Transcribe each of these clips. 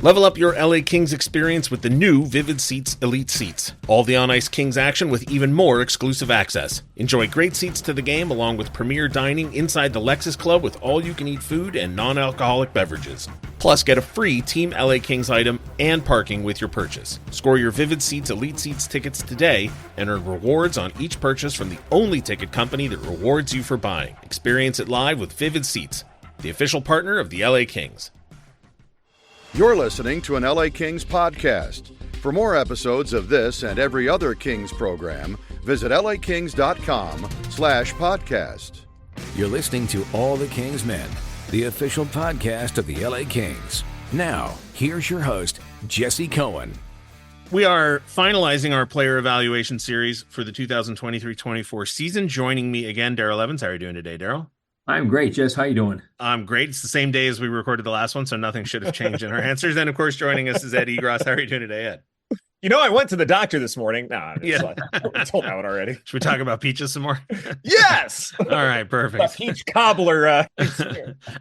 Level up your LA Kings experience with the new Vivid Seats Elite Seats. All the on-ice Kings action with even more exclusive access. Enjoy great seats to the game along with premier dining inside the Lexus Club with all-you-can-eat food and non-alcoholic beverages. Plus, get a free Team LA Kings item and parking with your purchase. Score your Vivid Seats Elite Seats tickets today and earn rewards on each purchase from the only ticket company that rewards you for buying. Experience it live with Vivid Seats, the official partner of the LA Kings. You're listening to an LA Kings podcast. For more episodes of this and every other Kings program, visit lakings.com/podcast. You're listening to All the Kings Men, the official podcast of the LA Kings. Now, here's your host, Jesse Cohen. We are finalizing our player evaluation series for the 2023-24 season. Joining me again, Daryl Evans. How are you doing today, Daryl? I'm great, Jess. How you doing? I'm great. It's the same day as we recorded the last one, so nothing should have changed in our answers. And, of course, joining us is Ed Egros. How are you doing today, Ed? You know, I went to the doctor this morning. Nah, yeah. I told that one already. Should we talk about peaches some more? Yes! All right, perfect. Peach cobbler.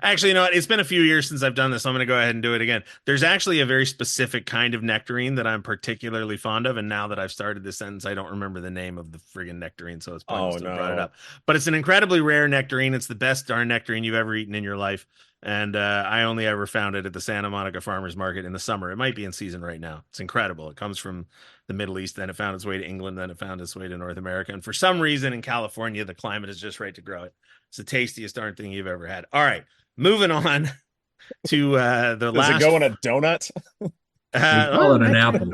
Actually, you know what? It's been a few years since I've done this. So I'm going to go ahead and do it again. There's actually a very specific kind of nectarine that I'm particularly fond of. And now that I've started this sentence, I don't remember the name of the friggin' nectarine. So it's pointless to brought it up. But it's an incredibly rare nectarine. It's the best darn nectarine you've ever eaten in your life. And I only ever found it at the Santa Monica Farmers Market in the summer. It might be in season right now. It's incredible. It comes from the Middle East, then it found its way to England, then it found its way to North America. And for some reason in California, the climate is just right to grow it. It's the tastiest darn thing you've ever had. All right, moving on to the last. Does it go in a donut? Call it an apple.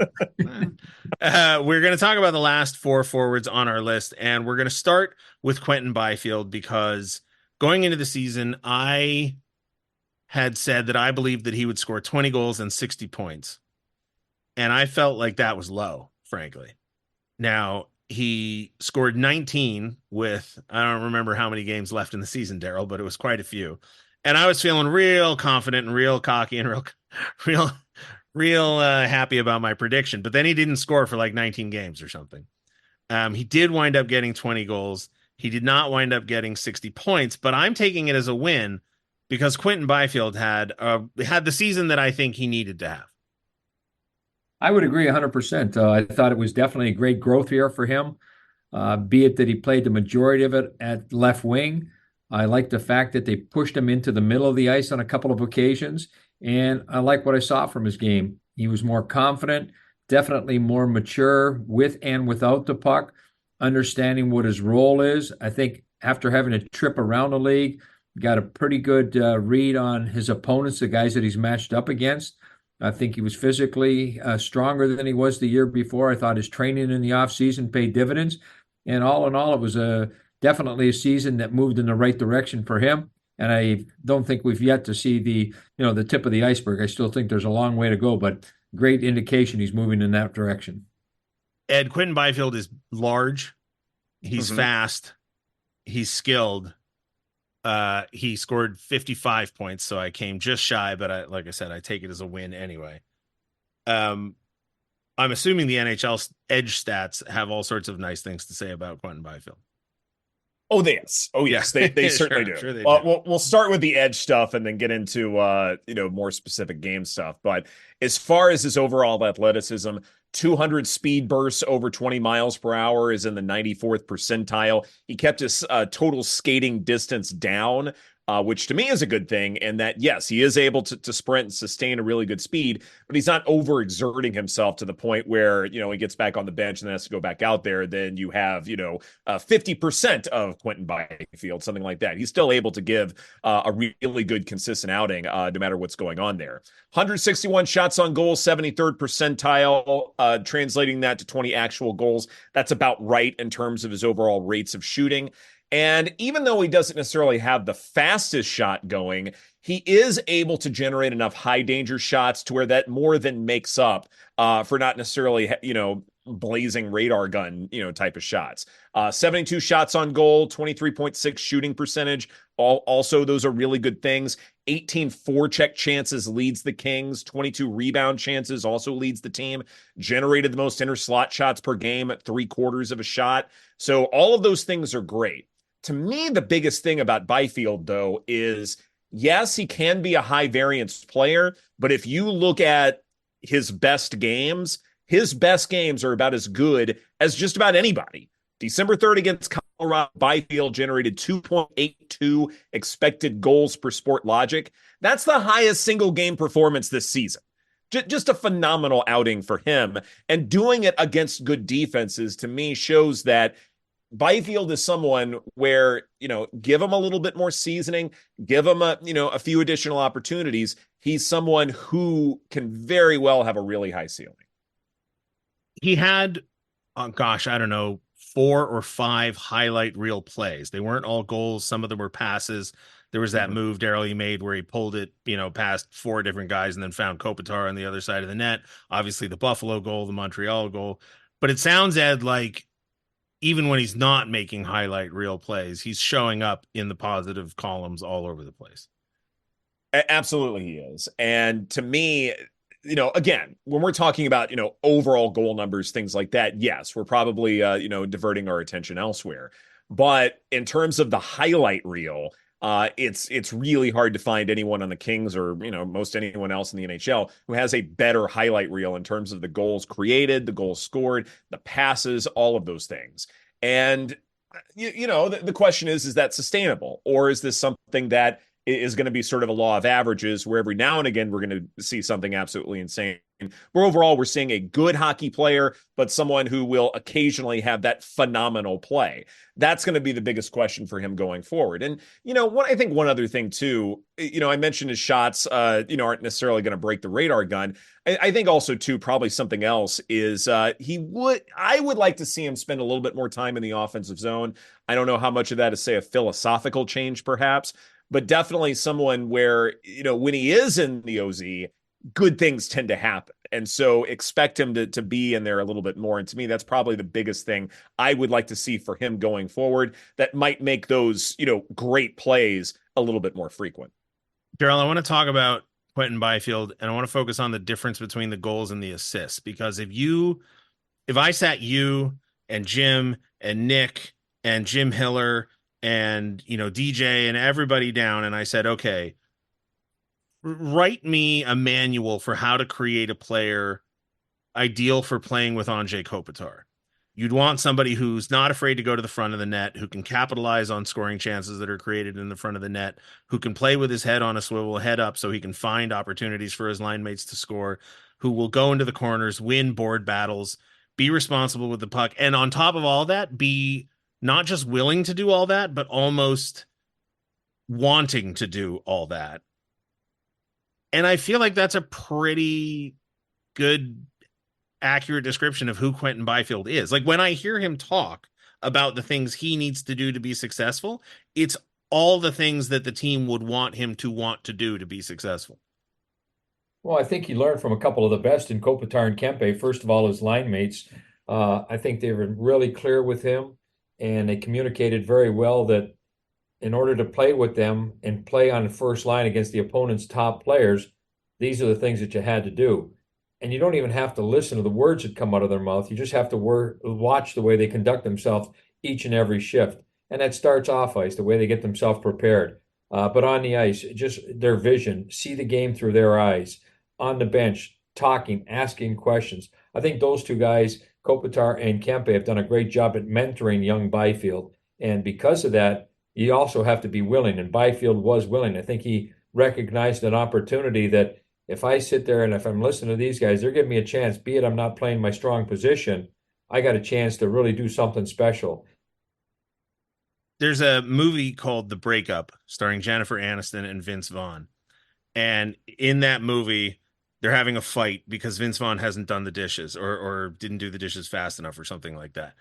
We're going to talk about the last four forwards on our list, and we're going to start with Quinton Byfield because going into the season, I had said that I believed that he would score 20 goals and 60 points. And I felt like that was low, frankly. Now, he scored 19 with, I don't remember how many games left in the season, Daryl, but it was quite a few. And I was feeling real confident and real cocky and real happy about my prediction. But then he didn't score for like 19 games or something. He did wind up getting 20 goals. He did not wind up getting 60 points, but I'm taking it as a win because Quinton Byfield had the season that I think he needed to have. I would agree 100%. I thought it was definitely a great growth year for him, be it that he played the majority of it at left wing. I like the fact that they pushed him into the middle of the ice on a couple of occasions, and I like what I saw from his game. He was more confident, definitely more mature with and without the puck, understanding what his role is. I think after having a trip around the league, got a pretty good read on his opponents, the guys that he's matched up against. I think he was physically stronger than he was the year before. I thought his training in the offseason paid dividends. And all in all, it was definitely a season that moved in the right direction for him. And I don't think we've yet to see the tip of the iceberg. I still think there's a long way to go, but great indication he's moving in that direction. Ed, Quinton Byfield is large. He's fast. He's skilled. He scored 55 points, so I came just shy, but like I said, I take it as a win anyway. I'm assuming the NHL edge stats have all sorts of nice things to say about Quinton Byfield. Oh, yes. They certainly do. Sure they do. We'll start with the edge stuff and then get into more specific game stuff. But as far as his overall athleticism, 200 speed bursts over 20 miles per hour is in the 94th percentile. He kept his total skating distance down, which to me is a good thing. And that, yes, he is able to sprint and sustain a really good speed, but he's not overexerting himself to the point where, he gets back on the bench and then has to go back out there. Then you have, 50% of Quinton Byfield, something like that. He's still able to give a really good, consistent outing, no matter what's going on there. 161 shots on goal, 73rd percentile, translating that to 20 actual goals. That's about right in terms of his overall rates of shooting. And even though he doesn't necessarily have the fastest shot going, he is able to generate enough high danger shots to where that more than makes up for not necessarily, blazing radar gun, type of shots. 72 shots on goal, 23.6 shooting percentage. Also, those are really good things. 18 forecheck chances leads the Kings. 22 rebound chances also leads the team. Generated the most inner slot shots per game at 3/4 of a shot. So all of those things are great. To me, the biggest thing about Byfield, though, is yes, he can be a high variance player, but if you look at his best games are about as good as just about anybody. December 3rd against Colorado, Byfield generated 2.82 expected goals per sport logic. That's the highest single game performance this season. Just a phenomenal outing for him. And doing it against good defenses, to me, shows that Byfield is someone where, give him a little bit more seasoning, give him a few additional opportunities. He's someone who can very well have a really high ceiling. He had, oh gosh, I don't know, 4 or 5 highlight reel plays. They weren't all goals. Some of them were passes. There was that move Daryl he made where he pulled it, past 4 different guys and then found Kopitar on the other side of the net. Obviously the Buffalo goal, the Montreal goal. But it sounds, Ed, like even when he's not making highlight reel plays, he's showing up in the positive columns all over the place. Absolutely he is. And to me, again, when we're talking about, overall goal numbers, things like that, yes, we're probably, diverting our attention elsewhere. But in terms of the highlight reel, it's really hard to find anyone on the Kings or, most anyone else in the NHL who has a better highlight reel in terms of the goals created, the goals scored, the passes, all of those things. And, the question is that sustainable, or is this something that is going to be sort of a law of averages where every now and again we're going to see something absolutely insane? Where overall we're seeing a good hockey player, but someone who will occasionally have that phenomenal play. That's going to be the biggest question for him going forward. And, I think one other thing too, I mentioned his shots, aren't necessarily going to break the radar gun. I think also too, probably something else is I would like to see him spend a little bit more time in the offensive zone. I don't know how much of that is, say, a philosophical change perhaps, but definitely someone where, when he is in the OZ, good things tend to happen. And so expect him to be in there a little bit more. And to me, that's probably the biggest thing I would like to see for him going forward that might make those, great plays a little bit more frequent. Daryl, I want to talk about Quinton Byfield, and I want to focus on the difference between the goals and the assists. Because if I sat you and Jim and Nick and Jim Hiller and, DJ and everybody down, and I said, okay, write me a manual for how to create a player ideal for playing with Anze Kopitar. You'd want somebody who's not afraid to go to the front of the net, who can capitalize on scoring chances that are created in the front of the net, who can play with his head on a swivel, head up, so he can find opportunities for his line mates to score, who will go into the corners, win board battles, be responsible with the puck, and on top of all that, be not just willing to do all that, but almost wanting to do all that. And I feel like that's a pretty good, accurate description of who Quinton Byfield is. Like when I hear him talk about the things he needs to do to be successful, it's all the things that the team would want him to want to do to be successful. Well, I think he learned from a couple of the best in Kopitar and Kempe. First of all, his line mates. I think they were really clear with him, and they communicated very well that in order to play with them and play on the first line against the opponent's top players, these are the things that you had to do. And you don't even have to listen to the words that come out of their mouth. You just have to watch the way they conduct themselves each and every shift. And that starts off ice, the way they get themselves prepared. But on the ice, just their vision, see the game through their eyes. On the bench, talking, asking questions. I think those two guys, Kopitar and Kempe, have done a great job at mentoring young Byfield. And because of that, you also have to be willing, and Byfield was willing. I think he recognized an opportunity that if I sit there and if I'm listening to these guys, they're giving me a chance, be it I'm not playing my strong position, I got a chance to really do something special. There's a movie called The Breakup starring Jennifer Aniston and Vince Vaughn. And in that movie, they're having a fight because Vince Vaughn hasn't done the dishes or didn't do the dishes fast enough or something like that.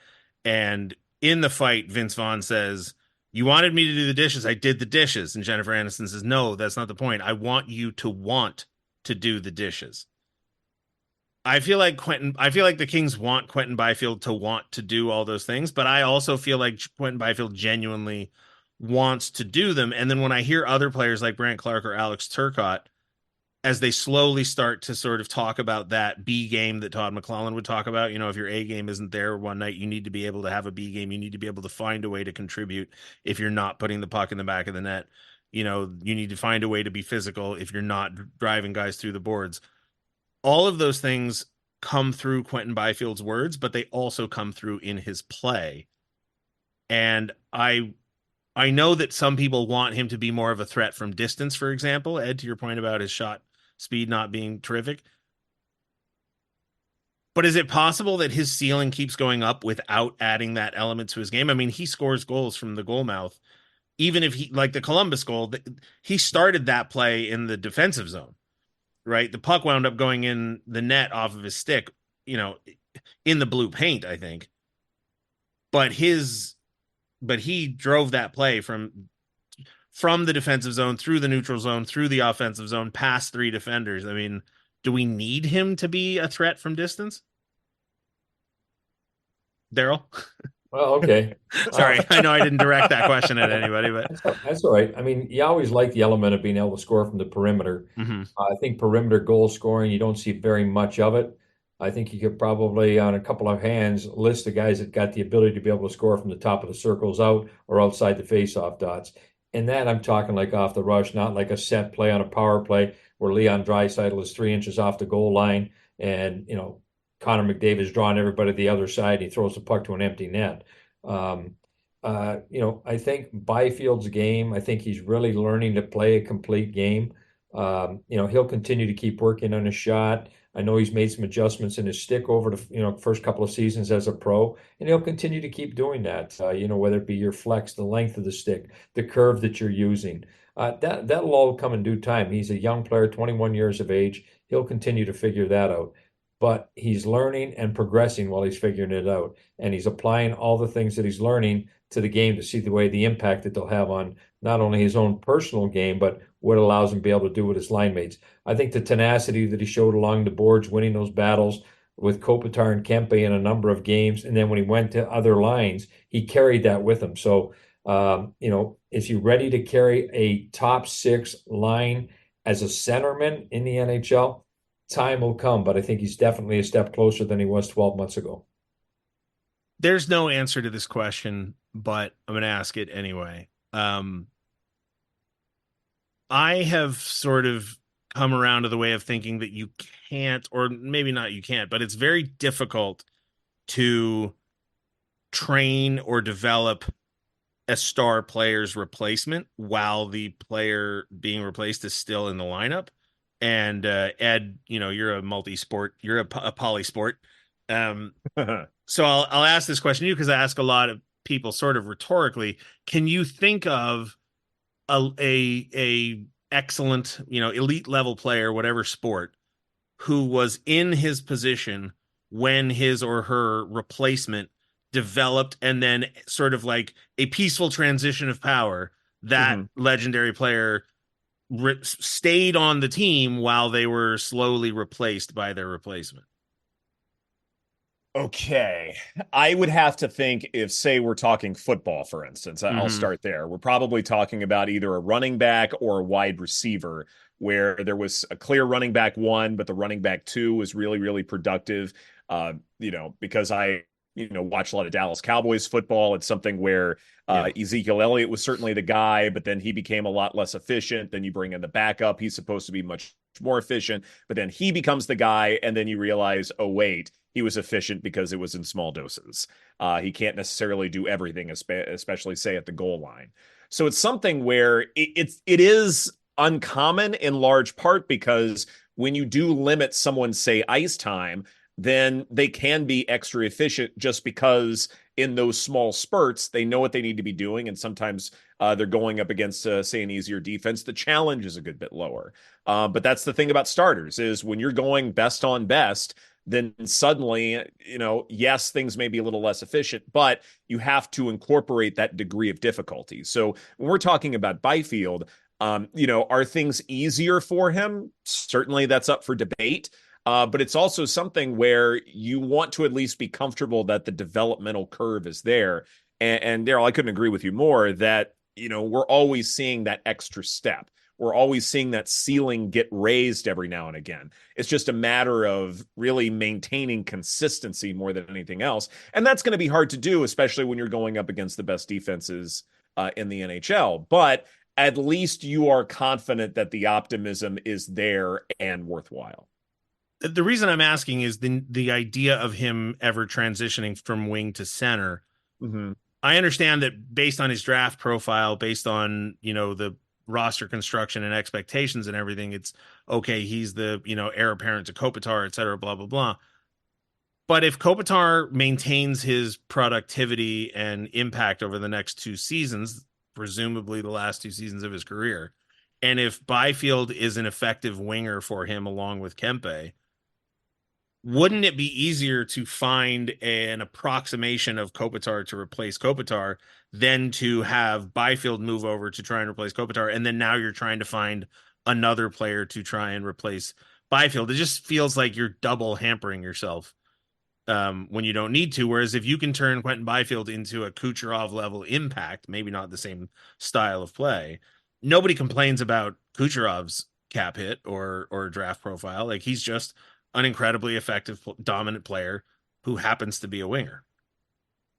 And in the fight, Vince Vaughn says, "You wanted me to do the dishes. I did the dishes." And Jennifer Aniston says, "No, that's not the point. I want you to want to do the dishes." I feel like the Kings want Quinton Byfield to want to do all those things, but I also feel like Quinton Byfield genuinely wants to do them. And then when I hear other players like Brant Clark or Alex Turcotte, as they slowly start to sort of talk about that B game that Todd McLellan would talk about, if your A game isn't there one night, you need to be able to have a B game. You need to be able to find a way to contribute if you're not putting the puck in the back of the net. You need to find a way to be physical if you're not driving guys through the boards. All of those things come through Quinton Byfield's words, but they also come through in his play. And I know that some people want him to be more of a threat from distance, for example. Ed, to your point about his shot speed not being terrific. But is it possible that his ceiling keeps going up without adding that element to his game? I mean, he scores goals from the goal mouth. Even if he, like the Columbus goal, he started that play in the defensive zone, right? The puck wound up going in the net off of his stick, in the blue paint, I think. But he drove that play from the defensive zone through the neutral zone, through the offensive zone, past 3 defenders. I mean, do we need him to be a threat from distance? Daryl? Well, okay. Sorry, I know I didn't direct that question at anybody, but That's all right. I mean, you always like the element of being able to score from the perimeter. I think perimeter goal scoring, you don't see very much of it. I think you could probably, on a couple of hands, list the guys that got the ability to be able to score from the top of the circles out or outside the face-off dots. And that I'm talking like off the rush, not like a set play on a power play where Leon Draisaitl is 3 inches off the goal line and, Connor McDavid is drawing everybody to the other side. He throws the puck to an empty net. I think Byfield's game, I think he's really learning to play a complete game. He'll continue to keep working on his shot. I know he's made some adjustments in his stick over the first couple of seasons as a pro, and he'll continue to keep doing that. Whether it be your flex, the length of the stick, the curve that you're using, that'll all come in due time. He's a young player, 21 years of age. He'll continue to figure that out. But he's learning and progressing while he's figuring it out. And he's applying all the things that he's learning to the game to see the impact that they'll have on not only his own personal game, but what allows him to be able to do with his line mates. I think the tenacity that he showed along the boards, winning those battles with Kopitar and Kempe in a number of games, and then when he went to other lines, he carried that with him. So, is he ready to carry a top 6 line as a centerman in the NHL? Time will come, but I think he's definitely a step closer than he was 12 months ago. There's no answer to this question, but I'm going to ask it anyway. I have sort of come around to the way of thinking that you can't, or maybe not you can't, but it's very difficult to train or develop a star player's replacement while the player being replaced is still in the lineup. And Ed, you're a multi-sport, you're a polysport. So I'll ask this question to you because I ask a lot of people sort of rhetorically. Can you think of a excellent, elite level player, whatever sport, who was in his position when his or her replacement developed and then sort of like a peaceful transition of power, that legendary player stayed on the team while they were slowly replaced by their replacement? Okay. I would have to think if, say, we're talking football, for instance, I'll start there. We're probably talking about either a running back or a wide receiver where there was a clear running back 1, but the running back 2 was really, really productive. Because I watch a lot of Dallas Cowboys football. It's something where Ezekiel Elliott was certainly the guy, but then he became a lot less efficient. Then you bring in the backup. He's supposed to be much more efficient, but then he becomes the guy. And then you realize, oh, wait, he was efficient because it was in small doses. He can't necessarily do everything, especially say at the goal line. So it's something where it is uncommon in large part because when you do limit someone's, say, ice time, then they can be extra efficient just because in those small spurts, they know what they need to be doing. And sometimes they're going up against, say, an easier defense. The challenge is a good bit lower. But that's the thing about starters is when you're going best on best, then suddenly, yes, things may be a little less efficient, but you have to incorporate that degree of difficulty. So when we're talking about Byfield, are things easier for him? Certainly that's up for debate. But it's also something where you want to at least be comfortable that the developmental curve is there. And Daryl, I couldn't agree with you more that, we're always seeing that extra step. We're always seeing that ceiling get raised every now and again. It's just a matter of really maintaining consistency more than anything else. And that's going to be hard to do, especially when you're going up against the best defenses in the NHL. But at least you are confident that the optimism is there and worthwhile. The reason I'm asking is the idea of him ever transitioning from wing to center. Mm-hmm. I understand that based on his draft profile, based on, the roster construction and expectations and everything, it's okay. He's the, heir apparent to Kopitar, et cetera, blah, blah, blah. But if Kopitar maintains his productivity and impact over the next 2 seasons, presumably the last 2 seasons of his career, and if Byfield is an effective winger for him along with Kempe, wouldn't it be easier to find an approximation of Kopitar to replace Kopitar than to have Byfield move over to try and replace Kopitar? And then now you're trying to find another player to try and replace Byfield. It just feels like you're double hampering yourself when you don't need to. Whereas if you can turn Quinton Byfield into a Kucherov level impact, maybe not the same style of play, nobody complains about Kucherov's cap hit or draft profile. Like, he's just an incredibly effective, dominant player who happens to be a winger.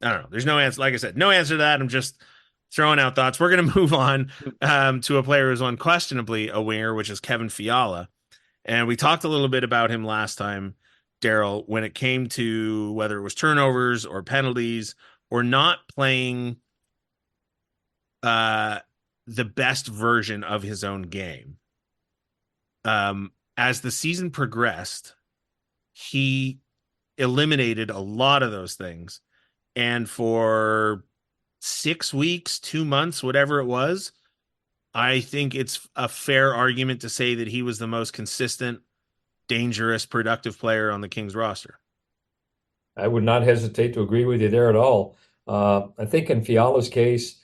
I don't know. There's no answer. Like I said, no answer to that. I'm just throwing out thoughts. We're going to move on to a player who's unquestionably a winger, which is Kevin Fiala. And we talked a little bit about him last time, Daryl, when it came to whether it was turnovers or penalties or not playing the best version of his own game. As the season progressed, he eliminated a lot of those things. And for 6 weeks, 2 months, whatever it was, I think it's a fair argument to say that he was the most consistent, dangerous, productive player on the Kings roster. I would not hesitate to agree with you there at all. I think in Fiala's case,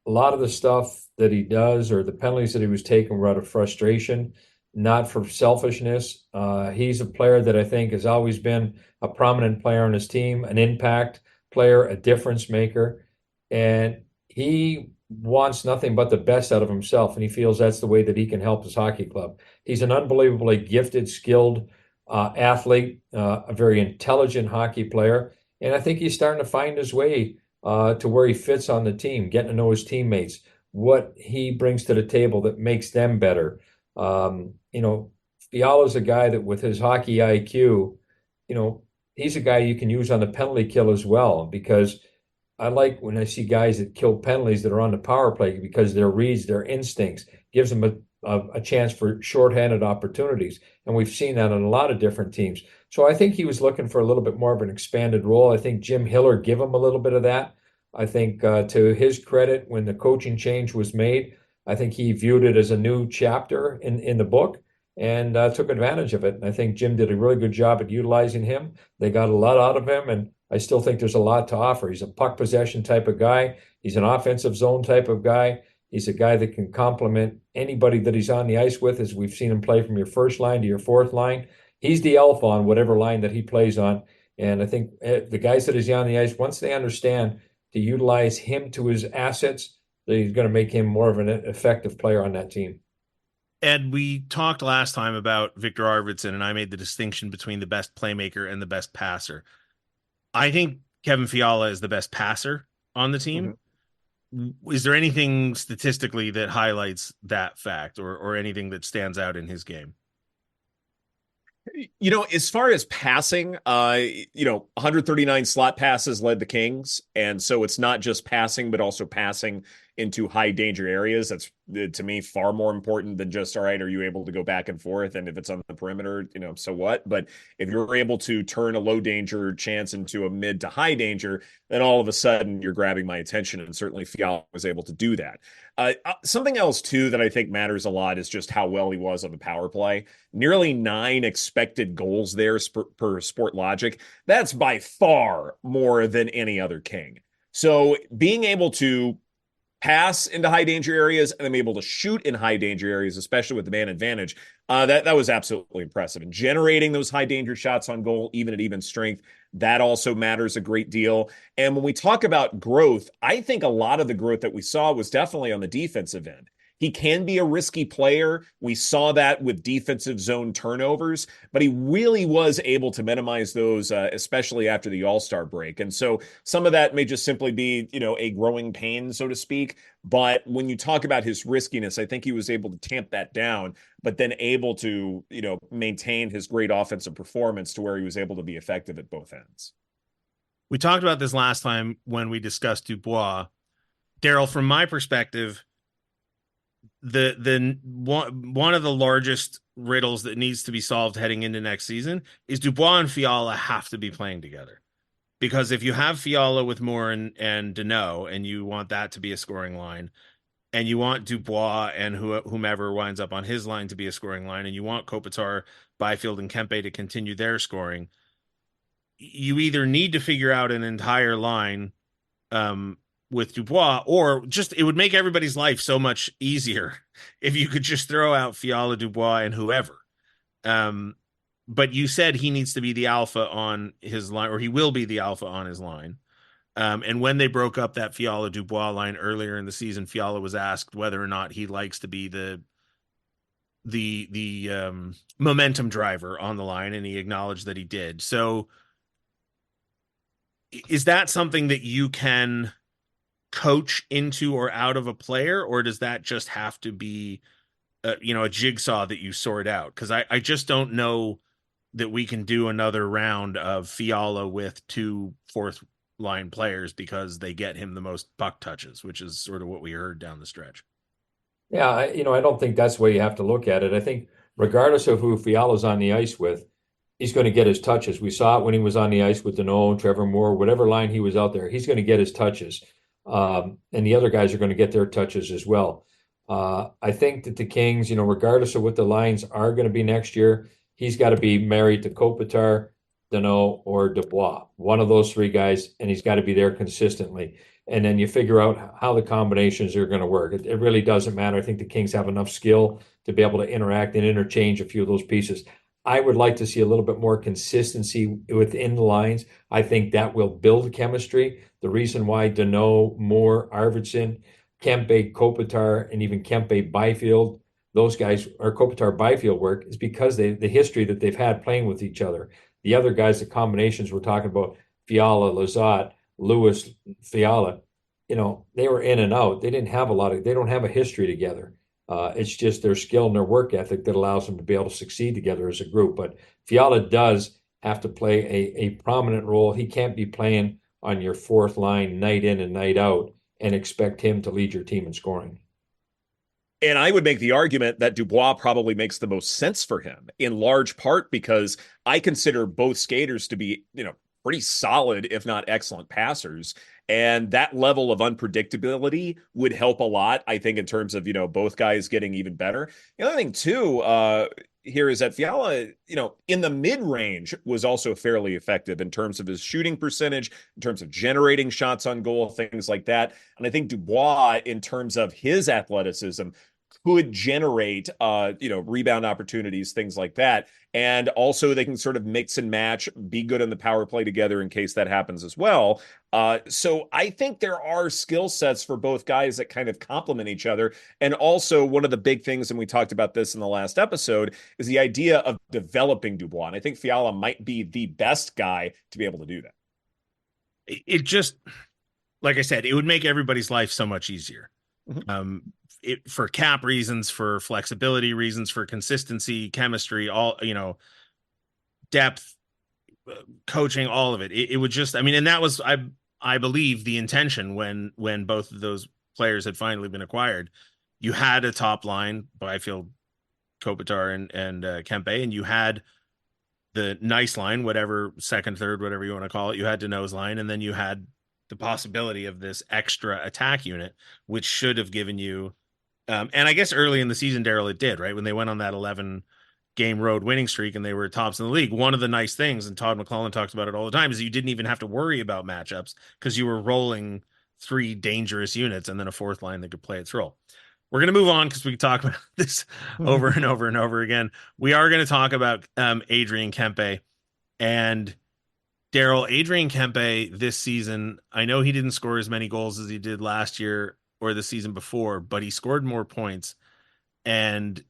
a lot of the stuff that he does or the penalties that he was taking were out of frustration, not for selfishness. He's a player that I think has always been a prominent player on his team, an impact player, a difference maker. And he wants nothing but the best out of himself. And he feels that's the way that he can help his hockey club. He's an unbelievably gifted, skilled athlete, a very intelligent hockey player. And I think he's starting to find his way to where he fits on the team, getting to know his teammates, what he brings to the table that makes them better. Fiala's a guy that with his hockey IQ, he's a guy you can use on the penalty kill as well, because I like when I see guys that kill penalties that are on the power play because their reads, their instincts, gives them a chance for shorthanded opportunities. And we've seen that on a lot of different teams. So I think he was looking for a little bit more of an expanded role. I think Jim Hiller gave him a little bit of that. I think to his credit, when the coaching change was made, I think he viewed it as a new chapter in the book and took advantage of it. And I think Jim did a really good job at utilizing him. They got a lot out of him, and I still think there's a lot to offer. He's a puck possession type of guy. He's an offensive zone type of guy. He's a guy that can complement anybody that he's on the ice with, as we've seen him play from your first line to your fourth line. He's the alpha on whatever line that he plays on. And I think the guys that he's on the ice, once they understand to utilize him to his assets, he's going to make him more of an effective player on that team. Ed, we talked last time about Victor Arvidsson, and I made the distinction between the best playmaker and the best passer. I think Kevin Fiala is the best passer on the team. Mm-hmm. Is there anything statistically that highlights that fact or anything that stands out in his game? As far as passing, 139 slot passes led the Kings. And so it's not just passing, but also passing into high danger areas. That's, to me, far more important than just, all right, are you able to go back and forth? And if it's on the perimeter, so what? But if you're able to turn a low danger chance into a mid to high danger, then all of a sudden you're grabbing my attention. And certainly Fiala was able to do that. Something else, too, that I think matters a lot is just how well he was on the power play. Nearly 9 expected goals there per Sport Logic. That's by far more than any other King. So being able to pass into high danger areas and then be able to shoot in high danger areas, especially with the man advantage, that was absolutely impressive. And generating those high danger shots on goal, even at even strength, that also matters a great deal. And when we talk about growth, I think a lot of the growth that we saw was definitely on the defensive end. He can be a risky player. We saw that with defensive zone turnovers, but he really was able to minimize those, especially after the All-Star break. And so some of that may just simply be, a growing pain, so to speak. But when you talk about his riskiness, I think he was able to tamp that down, but then able to, maintain his great offensive performance to where he was able to be effective at both ends. We talked about this last time when we discussed Dubois. Daryl, from my perspective, the one of the largest riddles that needs to be solved heading into next season is Dubois and Fiala have to be playing together. Because if you have Fiala with Moore and Deneau, and you want that to be a scoring line, and you want Dubois and whomever winds up on his line to be a scoring line, and you want Kopitar, Byfield, and Kempe to continue their scoring, you either need to figure out an entire line with Dubois, or just it would make everybody's life so much easier if you could just throw out Fiala, Dubois, and whoever. But you said he needs to be the alpha on his line, or he will be the alpha on his line. And when they broke up that Fiala Dubois line earlier in the season, Fiala was asked whether or not he likes to be the momentum driver on the line, and he acknowledged that he did. So is that something that you can coach into or out of a player, or does that just have to be a jigsaw that you sort out? Because I just don't know that we can do another round of Fiala with two fourth line players because they get him the most puck touches, which is sort of what we heard down the stretch. Yeah, I don't think that's the way you have to look at it. I think regardless of who Fiala's on the ice with, he's going to get his touches. We saw it when he was on the ice with Deneau, Trevor Moore, whatever line he was out there, he's going to get his touches. And the other guys are going to get their touches as well. I think that the Kings, regardless of what the lines are going to be next year, he's got to be married to Kopitar, Deneau, or Dubois, one of those three guys, and he's got to be there consistently. And then you figure out how the combinations are going to work. It really doesn't matter. I think the Kings have enough skill to be able to interact and interchange a few of those pieces. I would like to see a little bit more consistency within the lines. I think that will build chemistry. The reason why Deneau, Moore, Arvidsson, Kempe, Kopitar, and even Kempe, Byfield, those guys, or Kopitar, Byfield work, is because the history that they've had playing with each other. The other guys, the combinations we're talking about, Fiala, Lizotte, Lewis, Fiala, they were in and out. They don't have a history together. It's just their skill and their work ethic that allows them to be able to succeed together as a group. But Fiala does have to play a prominent role. He can't be playing on your fourth line night in and night out and expect him to lead your team in scoring. And I would make the argument that Dubois probably makes the most sense for him, in large part because I consider both skaters to be, pretty solid, if not excellent passers. And that level of unpredictability would help a lot, I think, in terms of, both guys getting even better. The other thing, too, here is that Fiala, in the mid-range was also fairly effective in terms of his shooting percentage, in terms of generating shots on goal, things like that. And I think Dubois, in terms of his athleticism, could generate, rebound opportunities, things like that. And also they can sort of mix and match, be good in the power play together in case that happens as well. So I think there are skill sets for both guys that kind of complement each other. And also one of the big things, and we talked about this in the last episode, is the idea of developing Dubois. And I think Fiala might be the best guy to be able to do that. It just, like I said, it would make everybody's life so much easier. Mm-hmm. For cap reasons, for flexibility reasons, for consistency, chemistry, all, depth, coaching, all of it. It would just, and that was, I believe, the intention when both of those players had finally been acquired. You had a top line, Byfield, Kopitar, and Kempe, and you had the nice line, whatever, second, third, whatever you want to call it. You had Deneau's line, and then you had the possibility of this extra attack unit, which should have given you, and I guess early in the season, Daryl, it did, right? When they went on that 11-game road winning streak and they were tops in the league, one of the nice things, and Todd McClellan talks about it all the time, is you didn't even have to worry about matchups because you were rolling three dangerous units and then a fourth line that could play its role. We're going to move on because we can talk about this over and over and over again. We are going to talk about Adrian Kempe. And Daryl, Adrian Kempe this season, I know he didn't score as many goals as he did last year. or the season before, but he scored more points. And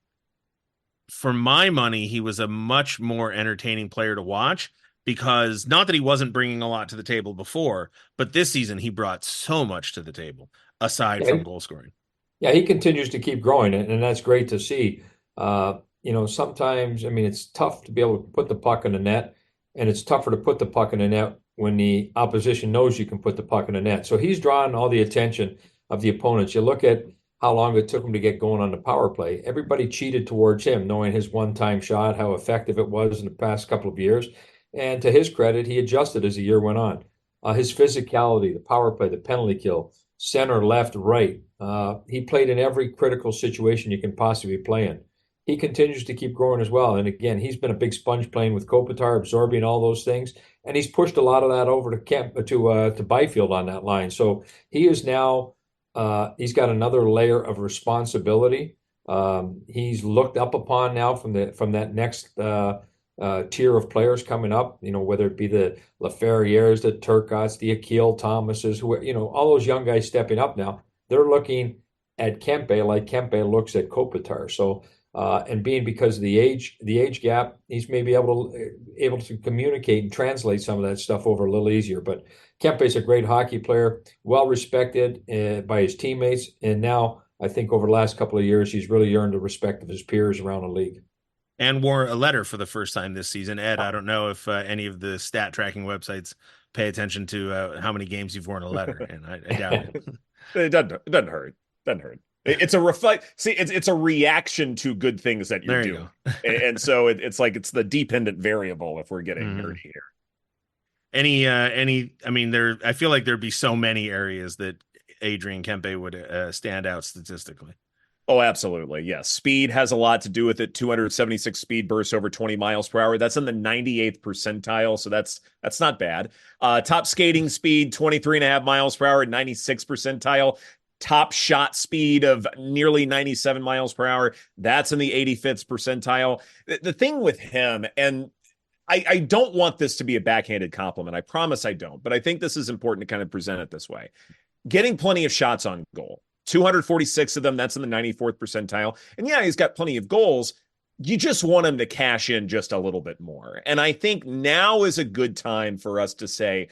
for my money, he was a much more entertaining player to watch, because not that he wasn't bringing a lot to the table before, but this season he brought so much to the table aside Yeah, from goal scoring. yeah, he continues to keep growing, and that's great to see. Sometimes, I mean, it's tough to be able to put the puck in the net, and it's tougher to put the puck in the net when the opposition knows you can put the puck in the net. So he's drawing all the attention of the opponents. You look at how long it took him to get going on the power play. Everybody cheated towards him, knowing his one-time shot, how effective it was in the past couple of years. And to his credit, he adjusted as the year went on. His physicality, the power play, the penalty kill, center, left, right. He played in every critical situation you can possibly play in. He continues to keep growing as well. And again, he's been a big sponge playing with Kopitar, absorbing all those things, and he's pushed a lot of that over to Kempe to Byfield on that line. So he is now he's got another layer of responsibility. He's looked up upon now from that next tier of players coming up. Whether it be the Laferrières, the Turcottes, the Akil Thomases, who all those young guys stepping up now. They're looking at Kempe like Kempe looks at Kopitar. So. And being because of the age gap, he's maybe able to communicate and translate some of that stuff over a little easier. But Kempe's a great hockey player, well respected by his teammates, and now I think over the last couple of years he's really earned the respect of his peers around the league. And wore a letter for the first time this season. Ed, I don't know if any of the stat tracking websites pay attention to how many games you've worn a letter, and I doubt it. It doesn't hurt. Doesn't hurt. It's a reflect. See, it's a reaction to good things that you're doing, and so it's like it's the dependent variable. If we're getting nerdy here, I mean, I feel like there'd be so many areas that Adrian Kempe would stand out statistically. Oh, absolutely. Yes. Speed has a lot to do with it. 276 speed bursts over 20 miles per hour. That's in the 98th percentile. So that's not bad. Top skating speed, 23.5 miles per hour, 96th percentile. Top shot speed of nearly 97 miles per hour. That's in the 85th percentile. The thing with him, and I don't want this to be a backhanded compliment. I promise I don't, but I think this is important to kind of present it this way. Getting plenty of shots on goal, 246 of them. That's in the 94th percentile. And yeah, he's got plenty of goals. You just want him to cash in just a little bit more. And I think now is a good time for us to say,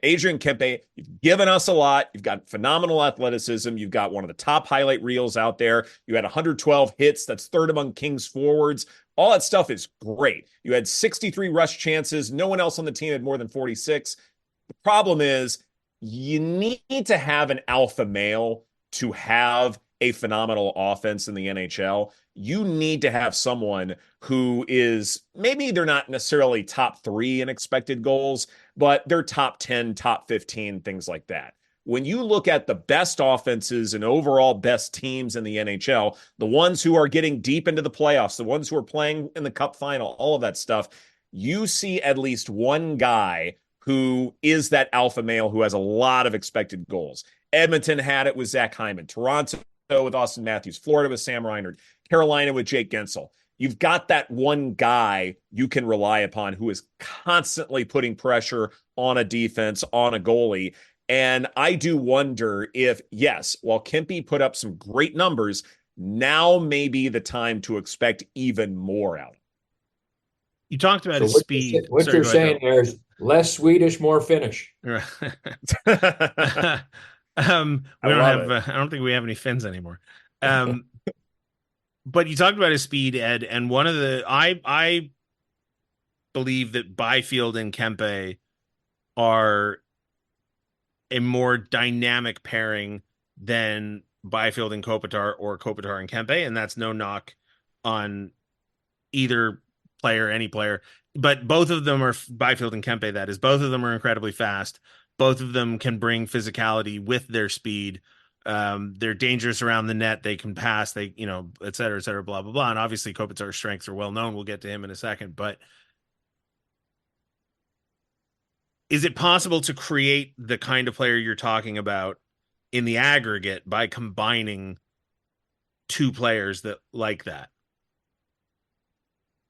Adrian Kempe, you've given us a lot. You've got phenomenal athleticism. You've got one of the top highlight reels out there. You had 112 hits. That's third among Kings forwards. All that stuff is great. You had 63 rush chances. No one else on the team had more than 46. The problem is you need to have an alpha male to have a phenomenal offense in the NHL. You need to have someone who is, maybe they're not necessarily top 3 in expected goals, but they're top 10, top 15, things like that. When you look at the best offenses and overall best teams in the NHL, the ones who are getting deep into the playoffs, the ones who are playing in the cup final, all of that stuff, you see at least one guy who is that alpha male who has a lot of expected goals. Edmonton had it with Zach Hyman. Toronto with Austin Matthews. Florida with Sam Reinhart. Carolina with Jake Gensel. You've got that one guy you can rely upon who is constantly putting pressure on a defense, on a goalie. And I do wonder if, yes, while Kempe put up some great numbers, now may be the time to expect even more out. You talked about his speed. What you're saying there is less Swedish, more Finnish. I don't think we have any Finns anymore. But you talked about his speed, Ed, and one of the I believe that Byfield and Kempe are a more dynamic pairing than Byfield and Kopitar or Kopitar and Kempe, and that's no knock on either player, any player. But both of them are Byfield and Kempe. That is, both of them are incredibly fast. Both of them can bring physicality with their speed. They're dangerous around the net. They can pass. They, et cetera, blah, blah, blah. And obviously Kopitar's strengths are well known. We'll get to him in a second. But is it possible to create the kind of player you're talking about in the aggregate by combining two players that like that?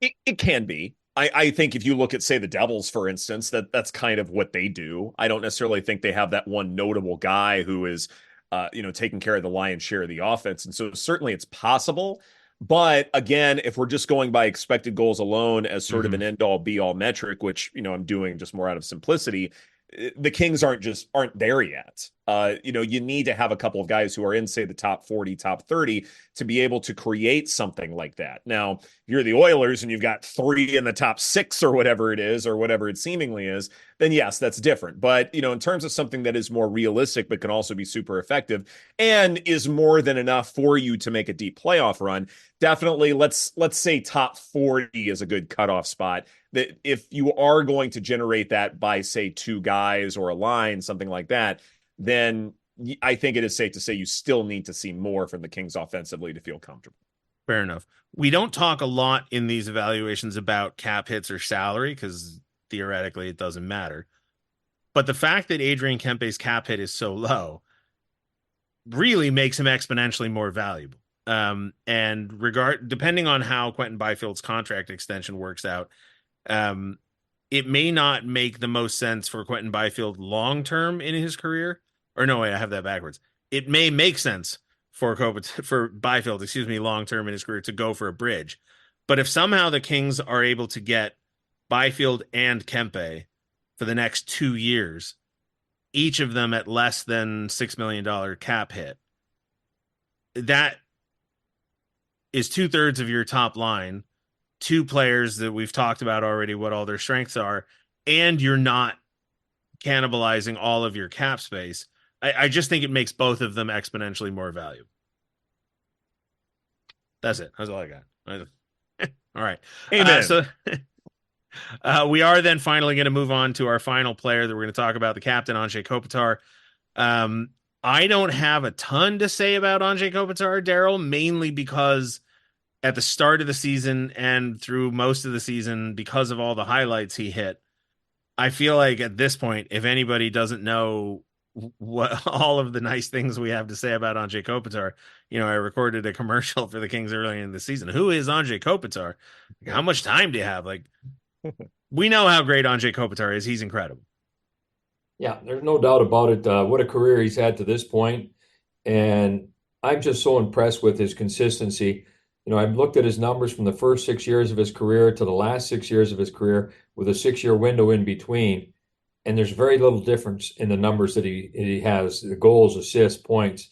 It can be. I think if you look at, say, the Devils, for instance, that's kind of what they do. I don't necessarily think they have that one notable guy who is taking care of the lion's share of the offense. And so certainly it's possible. But again, if we're just going by expected goals alone as sort of an end all be all metric, which, I'm doing just more out of simplicity, the Kings aren't there yet. You need to have a couple of guys who are in, say, the top 40, top 30 to be able to create something like that. Now, if you're the Oilers and you've got 3 in the top 6 or whatever it is, or whatever it seemingly is, then yes, that's different. But, in terms of something that is more realistic, but can also be super effective and is more than enough for you to make a deep playoff run, definitely let's say top 40 is a good cutoff spot. That if you are going to generate that by, say, 2 guys or a line, something like that, then I think it is safe to say you still need to see more from the Kings offensively to feel comfortable. Fair enough. We don't talk a lot in these evaluations about cap hits or salary because theoretically it doesn't matter. But the fact that Adrian Kempe's cap hit is so low really makes him exponentially more valuable. And depending on how Quinton Byfield's contract extension works out, it may not make the most sense for Quinton Byfield long-term in his career. Or no, wait, I have that backwards. It may make sense for Byfield, long-term in his career to go for a bridge. But if somehow the Kings are able to get Byfield and Kempe for the next 2 years, each of them at less than $6 million cap hit, that is 2/3 of your top line, 2 players that we've talked about already, what all their strengths are, and you're not cannibalizing all of your cap space. I just think it makes both of them exponentially more valuable. That's it. That's all I got. All right. Amen. We are then finally going to move on to our final player that we're going to talk about, the captain, Anze Kopitar. I don't have a ton to say about Anze Kopitar, Daryl, mainly because at the start of the season and through most of the season, because of all the highlights he hit, I feel like at this point, if anybody doesn't know what all of the nice things we have to say about Anze Kopitar, I recorded a commercial for the Kings earlier in the season. Who is Anze Kopitar? How much time do you have? We know how great Anze Kopitar is. He's incredible. Yeah, there's no doubt about it. What a career he's had to this point. And I'm just so impressed with his consistency. I've looked at his numbers from the first 6 years of his career to the last 6 years of his career with a 6-year window in between. And there's very little difference in the numbers that he has, the goals, assists, points.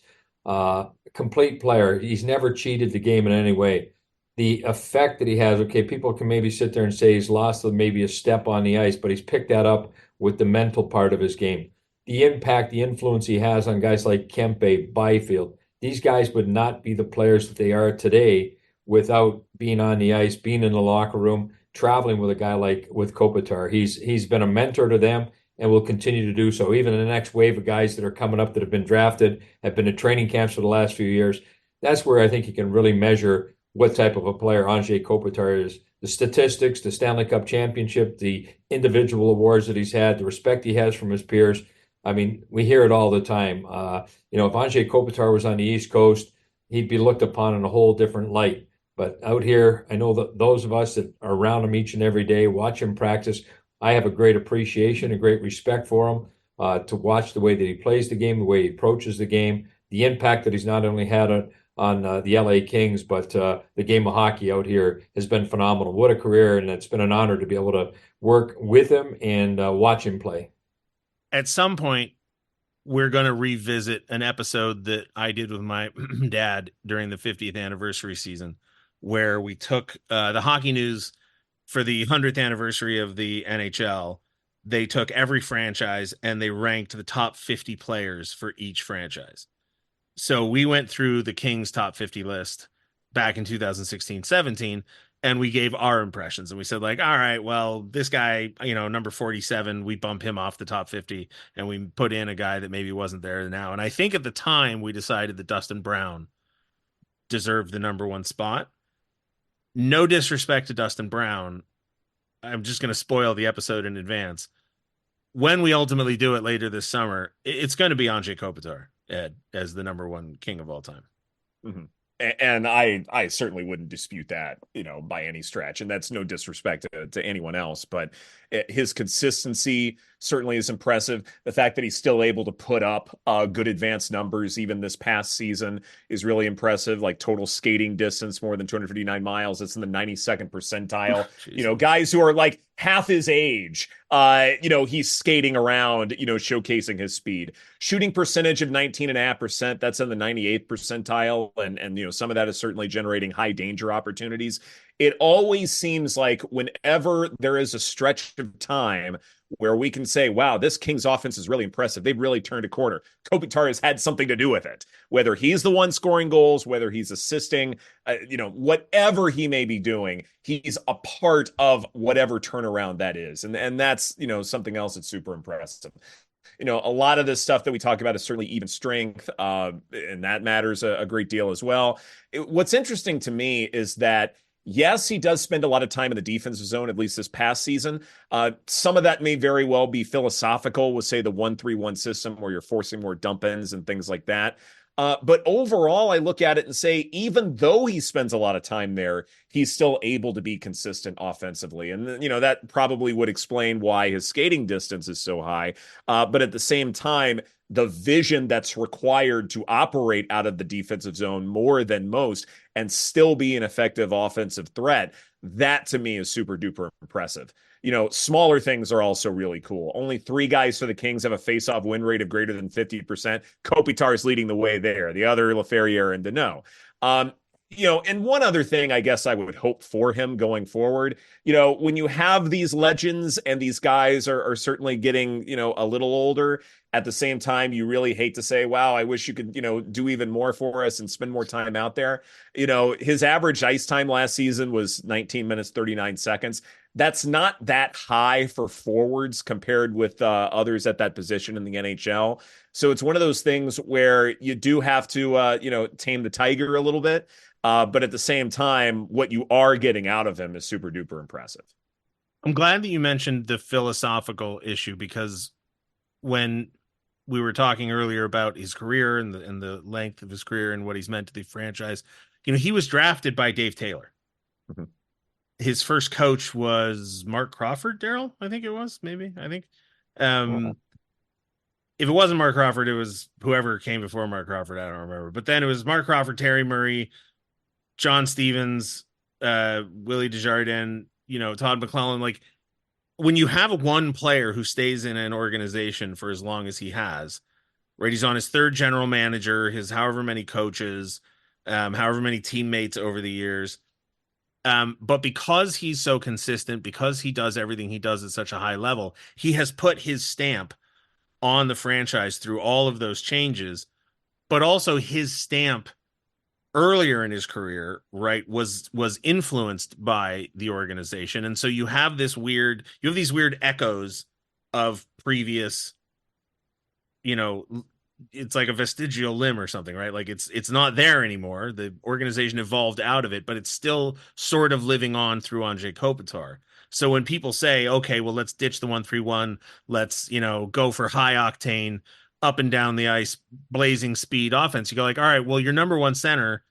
Complete player. He's never cheated the game in any way. The effect that he has, okay, people can maybe sit there and say he's lost maybe a step on the ice, but he's picked that up with the mental part of his game. The impact, the influence he has on guys like Kempe, Byfield. These guys would not be the players that they are today without being on the ice, being in the locker room, traveling with a guy with Kopitar. He's been a mentor to them and will continue to do so. Even the next wave of guys that are coming up that have been drafted, have been at training camps for the last few years. That's where I think you can really measure what type of a player Anze Kopitar is. The statistics, the Stanley Cup championship, the individual awards that he's had, the respect he has from his peers. I mean, we hear it all the time. If Anze Kopitar was on the East Coast, he'd be looked upon in a whole different light. But out here, I know that those of us that are around him each and every day, watch him practice, I have a great appreciation, a great respect for him, to watch the way that he plays the game, the way he approaches the game, the impact that he's not only had on the LA Kings, but the game of hockey out here has been phenomenal. What a career, and it's been an honor to be able to work with him and watch him play. At some point, we're going to revisit an episode that I did with my dad during the 50th anniversary season, where we took the Hockey News for the 100th anniversary of the NHL. They took every franchise and they ranked the top 50 players for each franchise. So we went through the Kings top 50 list back in 2016-17, and we gave our impressions. And we said, all right, well, this guy, number 47, we bump him off the top 50 and we put in a guy that maybe wasn't there now. And I think at the time we decided that Dustin Brown deserved the number 1 spot. No disrespect to Dustin Brown. I'm just going to spoil the episode in advance. When we ultimately do it later this summer, it's going to be Anze Kopitar, Ed, as the number 1 king of all time. Mm-hmm. And I certainly wouldn't dispute that, by any stretch. And that's no disrespect to anyone else, but his consistency, certainly is impressive. The fact that he's still able to put up good advanced numbers even this past season is really impressive. Like total skating distance, more than 259 miles. It's in the 92nd percentile. Guys who are like half his age, he's skating around, showcasing his speed. Shooting percentage of 19.5%. That's in the 98th percentile. And some of that is certainly generating high danger opportunities. It always seems like whenever there is a stretch of time where we can say, wow, this Kings offense is really impressive. They've really turned a corner. Kopitar has had something to do with it, whether he's the one scoring goals, whether he's assisting, whatever he may be doing, he's a part of whatever turnaround that is. And that's, something else that's super impressive. A lot of this stuff that we talk about is certainly even strength, and that matters a great deal as well. What's interesting to me is that yes, he does spend a lot of time in the defensive zone, at least this past season. Some of that may very well be philosophical with, say, the 1-3-1 system where you're forcing more dump-ins and things like that. But overall, I look at it and say, even though he spends a lot of time there, he's still able to be consistent offensively. And, that probably would explain why his skating distance is so high. But at the same time, the vision that's required to operate out of the defensive zone more than most and still be an effective offensive threat, that to me is super duper impressive. Smaller things are also really cool. Only 3 guys for the Kings have a face-off win rate of greater than 50%. Kopitar is leading the way there. The other, Laferriere and Deneau. And one other thing I guess I would hope for him going forward, when you have these legends and these guys are certainly getting, a little older, at the same time, you really hate to say, wow, I wish you could, do even more for us and spend more time out there. His average ice time last season was 19 minutes, 39 seconds. That's not that high for forwards compared with others at that position in the NHL. So it's one of those things where you do have to, tame the tiger a little bit. But at the same time, what you are getting out of him is super duper impressive. I'm glad that you mentioned the philosophical issue, because when we were talking earlier about his career and the length of his career and what he's meant to the franchise, he was drafted by Dave Taylor. Mm-hmm. His first coach was Mark Crawford, Daryl, I think it was, maybe. If it wasn't Mark Crawford, it was whoever came before Mark Crawford. I don't remember. But then it was Mark Crawford, Terry Murray, John Stevens, Willie Desjardins, Todd McClellan. Like, when you have one player who stays in an organization for as long as he has, right? He's on his 3rd general manager, his however many coaches, however many teammates over the years. But because he's so consistent, because he does everything he does at such a high level, he has put his stamp on the franchise through all of those changes. But also his stamp earlier in his career, right, was influenced by the organization. And so you have these weird echoes of previous, it's like a vestigial limb or something, right? Like it's not there anymore. The organization evolved out of it, but it's still sort of living on through Anze Kopitar. So when people say, okay, well, let's ditch the 1-3-1, let's, go for high octane, up and down the ice, blazing speed offense, you go like, all right, well, your number one center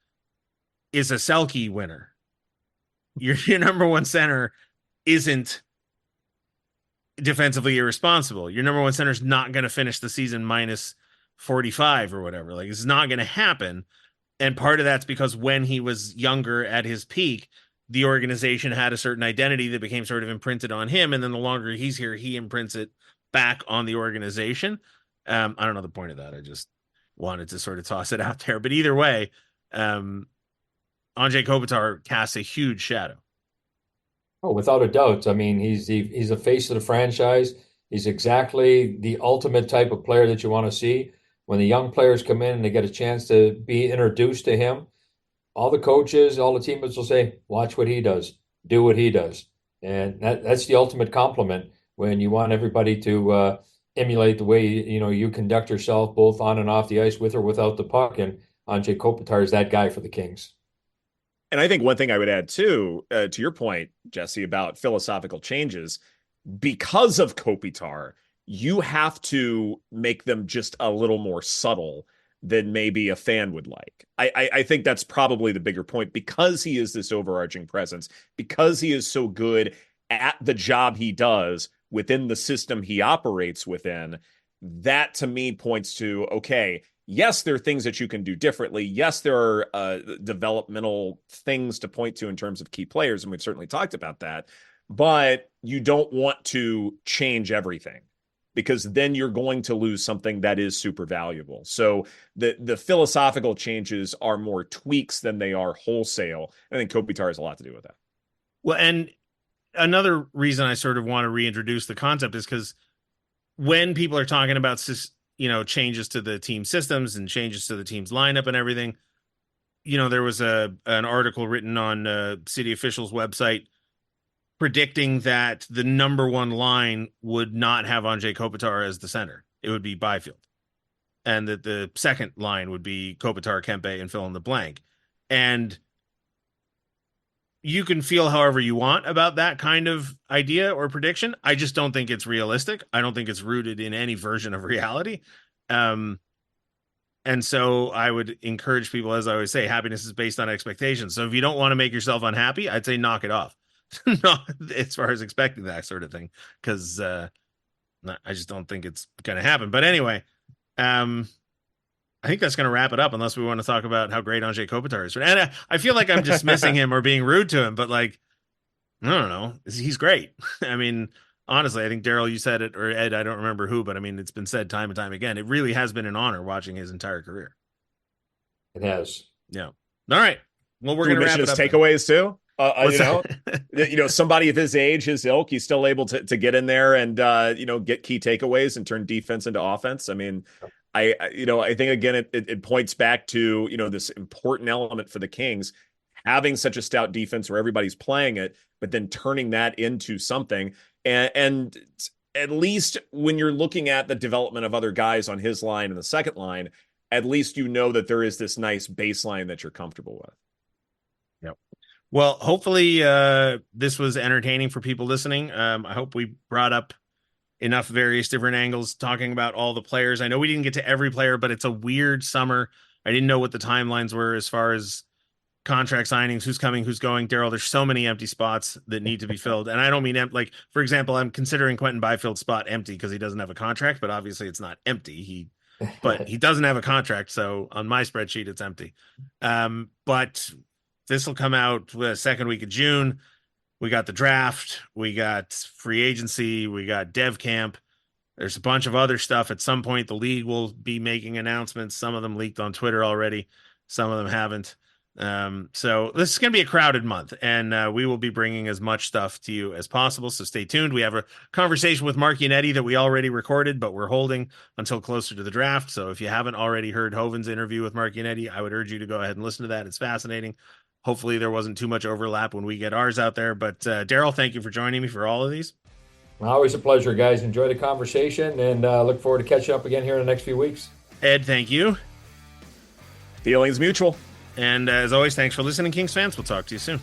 is a Selke winner. Your number one center isn't defensively irresponsible. Your number one center is not going to finish the season minus 45 or whatever. Like, it's not going to happen. And part of that's because when he was younger at his peak, the organization had a certain identity that became sort of imprinted on him. And then the longer he's here, he imprints it back on the organization. I don't know the point of that. I just wanted to sort of toss it out there. But either way, Anze Kopitar casts a huge shadow. Oh, without a doubt. I mean, he's a face of the franchise. He's exactly the ultimate type of player that you want to see. When the young players come in and they get a chance to be introduced to him, all the coaches, all the teammates will say, watch what he does, do what he does. And that's the ultimate compliment when you want everybody to emulate the way you conduct yourself both on and off the ice with or without the puck. And Anze Kopitar is that guy for the Kings. And I think one thing I would add too, to your point, Jesse, about philosophical changes, because of Kopitar, you have to make them just a little more subtle than maybe a fan would like. I think that's probably the bigger point, because he is this overarching presence, because he is so good at the job he does. within the system he operates within, that to me points to, okay, yes, there are things that you can do differently. Yes, there are developmental things to point to in terms of key players, and we've certainly talked about that. But you don't want to change everything, because then you're going to lose something that is super valuable. So the philosophical changes are more tweaks than they are wholesale. I think Kopitar has a lot to do with that. Well, and another reason I sort of want to reintroduce the concept is because when people are talking about, changes to the team systems and changes to the team's lineup and everything, there was an article written on City Official's website predicting that the number one line would not have Anze Kopitar as the center. It would be Byfield. And that the second line would be Kopitar, Kempe, and fill in the blank. And you can feel however you want about that kind of idea or prediction. I just don't think it's realistic. I don't think it's rooted in any version of reality. And so I would encourage people, as I always say, happiness is based on expectations. So if you don't want to make yourself unhappy, I'd say knock it off. No, as far as expecting that sort of thing, because I just don't think it's going to happen. But anyway, I think that's going to wrap it up, unless we want to talk about how great Anze Kopitar is. And I feel like I'm dismissing him or being rude to him, but like, I don't know. He's great. I mean, honestly, I think Daryl, you said it, or Ed, I don't remember who, but I mean, it's been said time and time again. It really has been an honor watching his entire career. It has. Yeah. All right. Well, we're going to wrap it up. Takeaways too. Somebody of his age, his ilk, he's still able to get in there and get key takeaways and turn defense into offense. I mean, I think again it points back to this important element for the Kings, having such a stout defense where everybody's playing it, but then turning that into something. And at least when you're looking at the development of other guys on his line and the second line, at least that there is this nice baseline that you're comfortable with. Yep. Well, hopefully this was entertaining for people listening. I hope we brought up enough various different angles talking about all the players. I know we didn't get to every player, but it's a weird summer. I didn't know what the timelines were as far as contract signings, who's coming, who's going. Daryl, there's so many empty spots that need to be filled. And I don't mean like, for example, I'm considering Quinton Byfield's spot empty because he doesn't have a contract, but obviously it's not empty. But he doesn't have a contract. So on my spreadsheet, it's empty. But this will come out the second week of June. We got the draft. We got free agency. We got dev camp. There's a bunch of other stuff. At some point, the league will be making announcements. Some of them leaked on Twitter already. Some of them haven't. So this is going to be a crowded month, and we will be bringing as much stuff to you as possible. So stay tuned. We have a conversation with Mark Yannetti that we already recorded, but we're holding until closer to the draft. So if you haven't already heard Hoven's interview with Mark Yannetti, I would urge you to go ahead and listen to that. It's fascinating. Hopefully there wasn't too much overlap when we get ours out there. But Daryl, thank you for joining me for all of these. Always a pleasure, guys. Enjoy the conversation, and look forward to catching up again here in the next few weeks. Ed, thank you. Feelings mutual. And as always, thanks for listening, Kings fans. We'll talk to you soon.